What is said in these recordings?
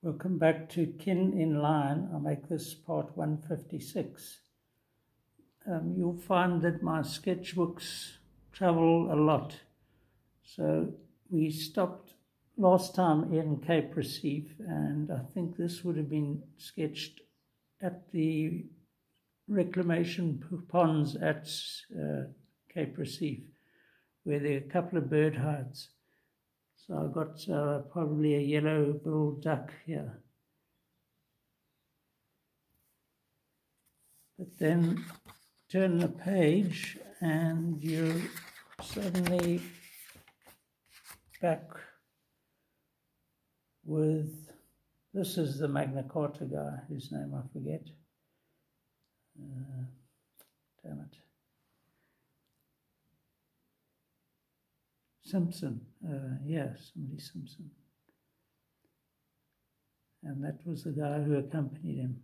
Welcome back to Kin in Line. I make this part 156. You'll find that my sketchbooks travel a lot. So we stopped last time in Cape Recife, and I think this would have been sketched at the reclamation ponds at Cape Recife, where there are a couple of bird hides. So I've got probably a yellow-billed duck here. But then turn the page and you're suddenly back with, this is the Magna Carta guy, whose name I forget. Damn it. Simpson, somebody Simpson. And that was the guy who accompanied him.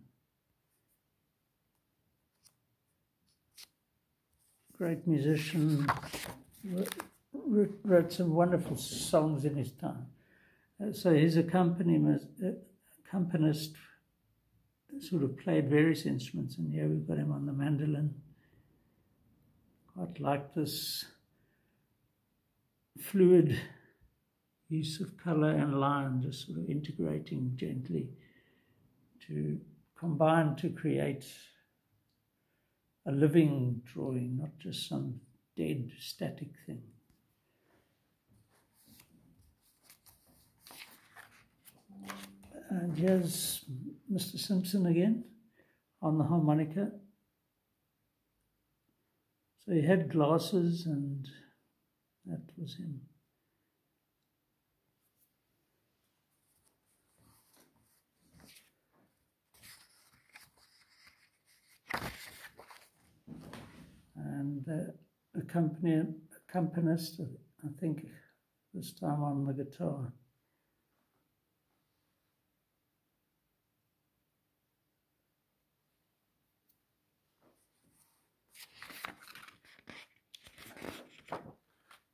Great musician, wrote some wonderful songs in his time. So his accompanist sort of played various instruments, and here we've got him on the mandolin. Quite like this fluid use of color and line, just sort of integrating gently to combine to create a living drawing, not just some dead, static thing. And here's Mr. Simpson again on the harmonica. So he had glasses, and that was him. And the accompanist, I think this time on the guitar.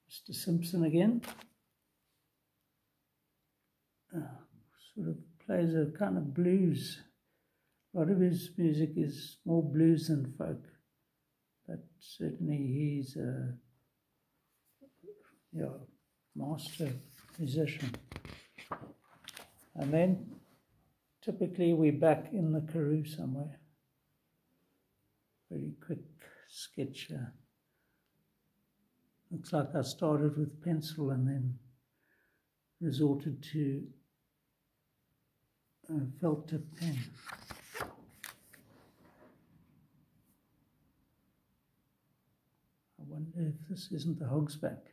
Mr. Simpson again. Sort of plays a kind of blues. A lot of his music is more blues than folk, but certainly he's a master musician. And then typically we're back in the Karoo somewhere. Very quick sketch. Looks like I started with pencil and then resorted to felt tip pen. I wonder if this isn't the Hogsback.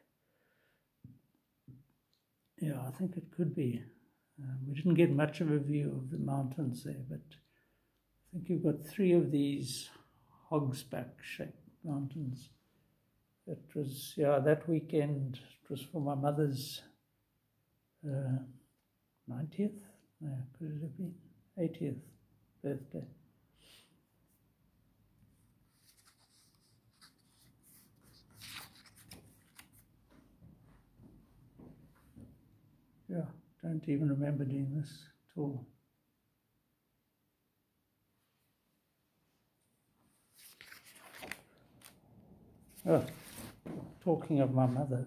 Yeah, I think it could be. We didn't get much of a view of the mountains there, but I think you've got 3 of these Hogsback-shaped mountains. It was, that weekend, it was for my mother's 90th? No, could it have been? 80th birthday. Yeah, don't even remember doing this at all. Oh, talking of my mother,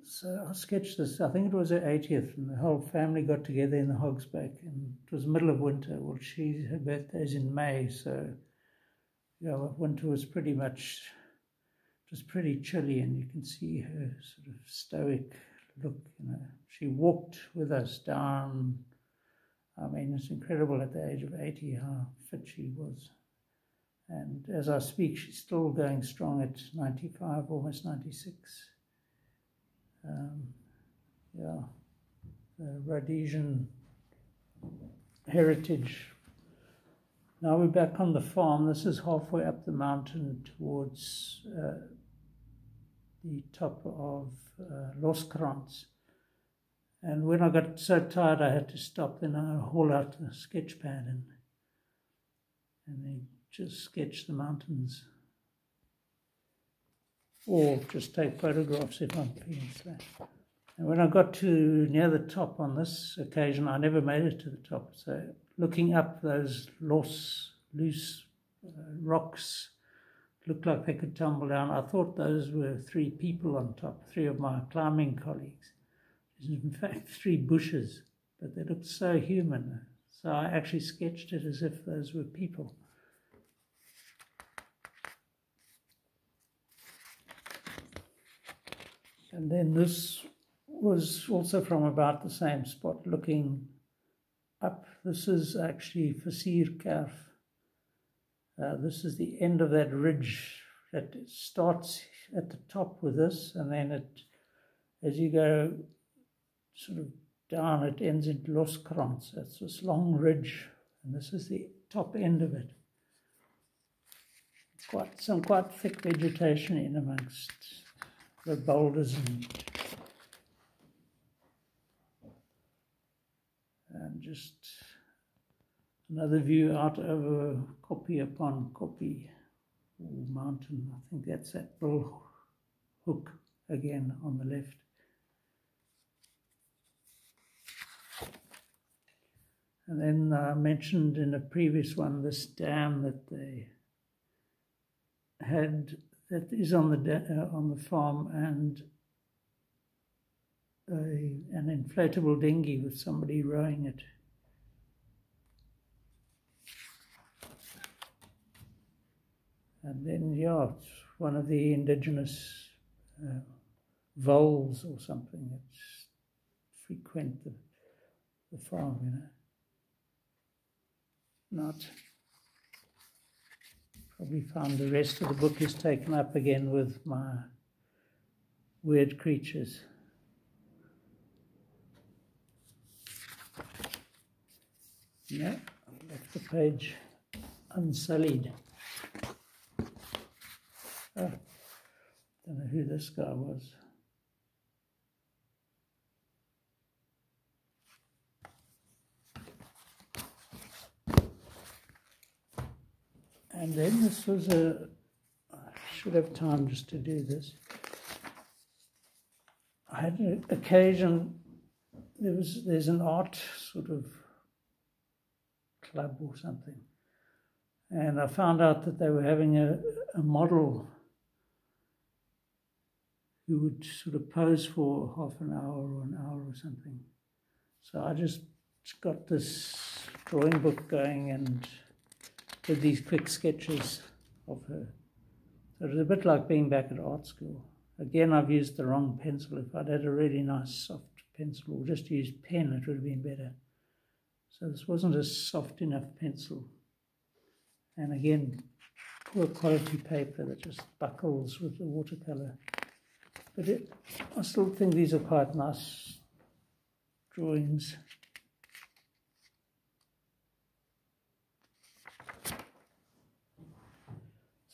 so I sketched this, I think it was her 80th, and the whole family got together in the Hogsback, and it was the middle of winter. Well, her birthday's in May, so winter was pretty much, it was pretty chilly, and you can see her sort of stoic look, She walked with us down. I mean, it's incredible at the age of 80 how fit she was. And as I speak, she's still going strong at 95, almost 96. The Rhodesian heritage. Now we're back on the farm. This is halfway up the mountain towards the top of Loskrans. And when I got so tired I had to stop, then I haul out the sketch pad and then just sketch the mountains. Or just take photographs if I'm feeling slack. And when I got to near the top on this occasion, I never made it to the top. So looking up, those loose rocks looked like they could tumble down. I thought those were 3 people on top, 3 of my climbing colleagues. In fact, 3 bushes, but they looked so human. So I actually sketched it as if those were people. And then this was also from about the same spot, looking up. This is actually Versier Kerf. This is the end of that ridge that starts at the top with this, and then it, as you go sort of down, it ends in Loskrans. It's this long ridge, and this is the top end of it. Some quite thick vegetation in amongst the boulders and just another view out over Koppie upon Koppie mountain. I think that's that Bull Hook again on the left. And then I mentioned in a previous one this dam that they had, that is on the farm, and an inflatable dinghy with somebody rowing it. And then, yeah, it's one of the indigenous voles or something that frequent the farm, you know. Not. Probably found the rest of the book is taken up again with my weird creatures. Yeah, I left the page unsullied. Oh, don't know who this guy was. And then this was I should have time just to do this. I had an occasion, there's an art sort of club or something, and I found out that they were having a model who would sort of pose for half an hour or an hour or something. So I just got this drawing book going and did these quick sketches of her. So it was a bit like being back at art school. Again, I've used the wrong pencil. If I'd had a really nice soft pencil or just used pen, it would have been better. So this wasn't a soft enough pencil. And again, poor quality paper that just buckles with the watercolor. But I still think these are quite nice drawings.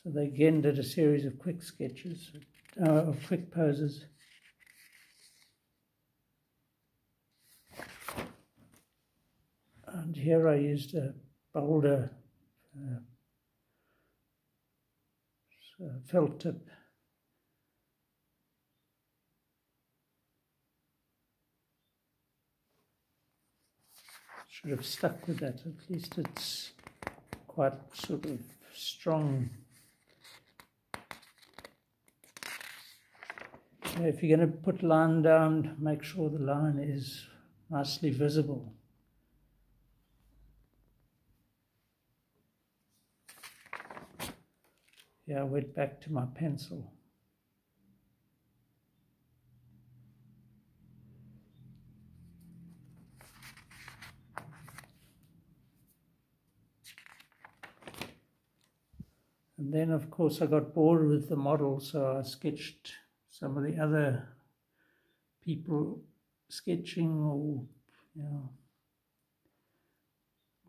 So they again did a series of quick sketches, of quick poses. And here I used a boulder felt tip. Should have stuck with that. At least it's quite sort of strong. If you're going to put line down, make sure the line is nicely visible. Yeah, I went back to my pencil. And then, of course, I got bored with the model, so I sketched some of the other people sketching, or, you know,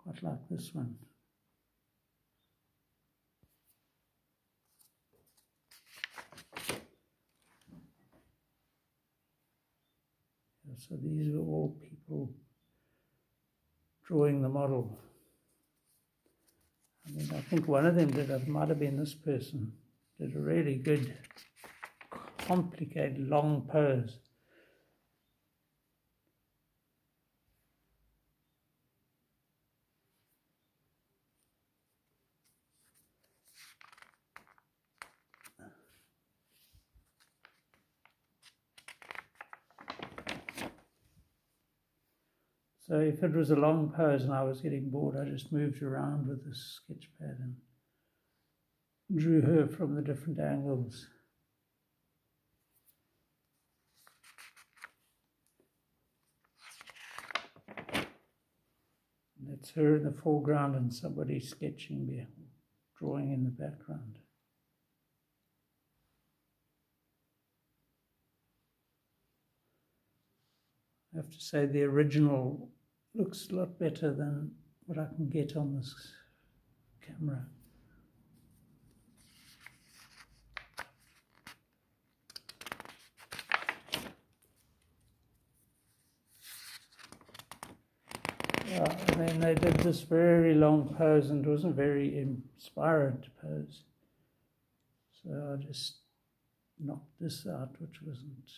quite like this one. So these were all people drawing the model. I mean, I think one of them it might have been this person, did a really good, complicated, long pose. So if it was a long pose and I was getting bored, I just moved around with this sketch pad and drew her from the different angles. That's her in the foreground and somebody sketching there, drawing in the background. I have to say the original looks a lot better than what I can get on this camera. I mean, they did this very long pose and it wasn't very inspired pose. So I just knocked this out, which wasn't.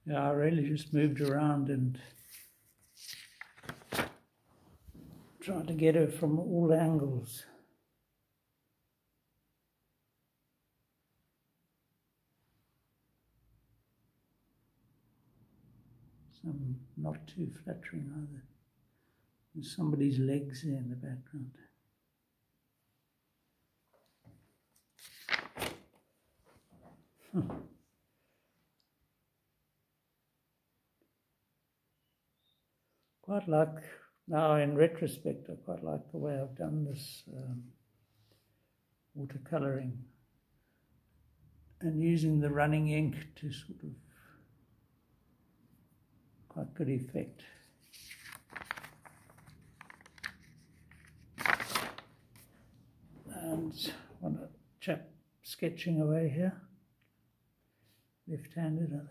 Yeah, I really just moved around and tried to get her from all angles. Some not too flattering either. There's somebody's legs there in the background. Quite like, now in retrospect, I quite like the way I've done this watercolouring and using the running ink to sort of quite good effect. And one chap sketching away here, left-handed, I think.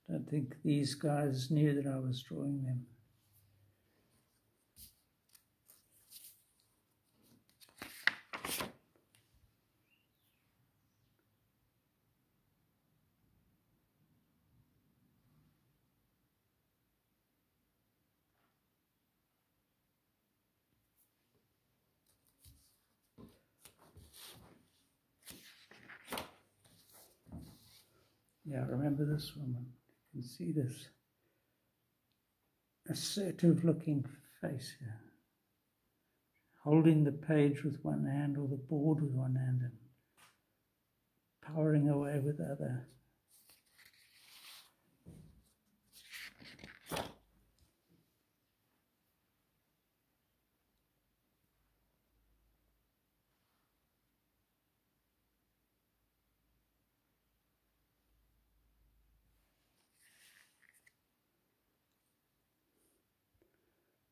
I don't think these guys knew that I was drawing them. Yeah, I remember this woman. You can see this assertive looking face here. Holding the page with one hand or the board with one hand and powering away with the other.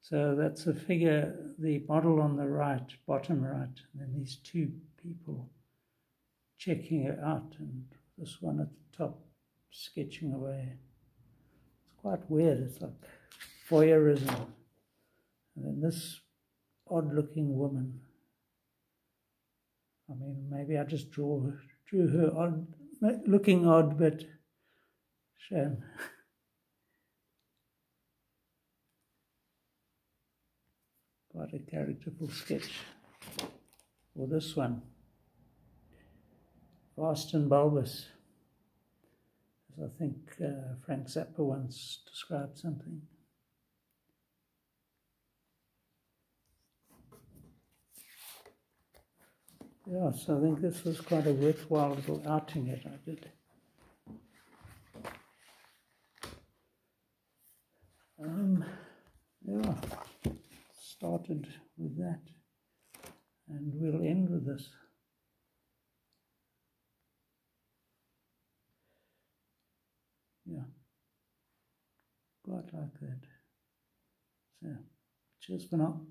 So that's a figure, the model on the right, bottom right, and then these two people checking it out, and this one at the top sketching away. It's quite weird, it's like voyeurism. And then this odd-looking woman. I mean, maybe I just drew her odd, looking odd, but shame. Quite a characterful sketch. Or this one, vast and bulbous, as I think Frank Zappa once described something. Yeah, so I think this was quite a worthwhile little outing that I did. Yeah, started with that, and we'll end with this. Yeah, quite like that. So, cheers for now.